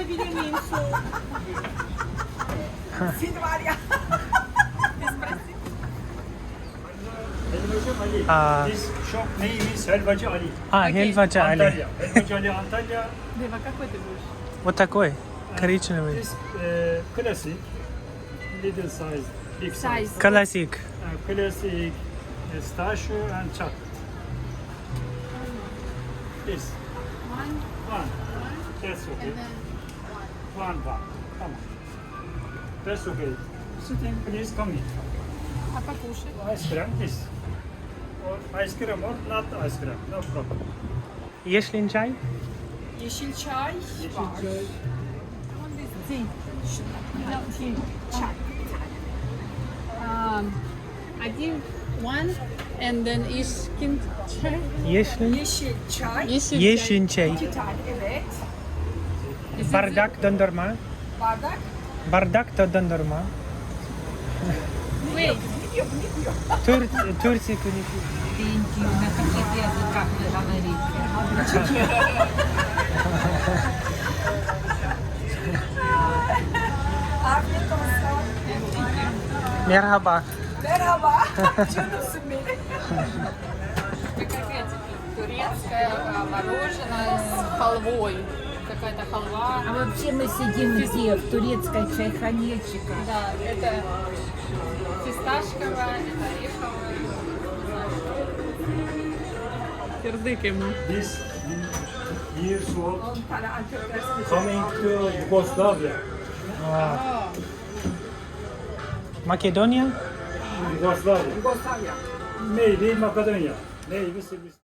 alabilir miyim soğuk? Seni var ya. Helvacı Ali. Aa. Biz shop name is Helvacı Ali. Helvacı Ali. Antalya. Helvacı Ali Antalya. Дева, какой ты будешь? Вот такой, коричневый. This classic, little size, big size. Классик. Classic pistachio and chocolate. This one. That's okay. One. Come on. That's okay. Sitting, please come in. А покушать? Ice cream, this. Or ice cream or not ice cream, no problem. Yeşilin çay? Yeşil çay Yeşil var. çay. Zeytin. Çay. Один, one, and then işkin çay. Yeşilin. Yeşil çay. Yeşil çay. 2 tane evet. Bardak dondurma. Bardak. Bardak da dondurma. Wait. Ne diyor bu ne diyor? Турция, конечно. На каких языках вы говорите? Afiyet olsun. Merhaba. Merhaba. Canımsın benim. Турецкое мороженое с халвой. Какая-то халва. А вообще мы сидим где? В турецкой чайхане. Да, это фисташковое, это ореховое. Кирдык ему. This years old, 10 tane Antep dersine coming to Yugoslavia. Makedonya. Yugoslavia. Yugoslavya. Maybe Macedonia. Maybe Sırbistan.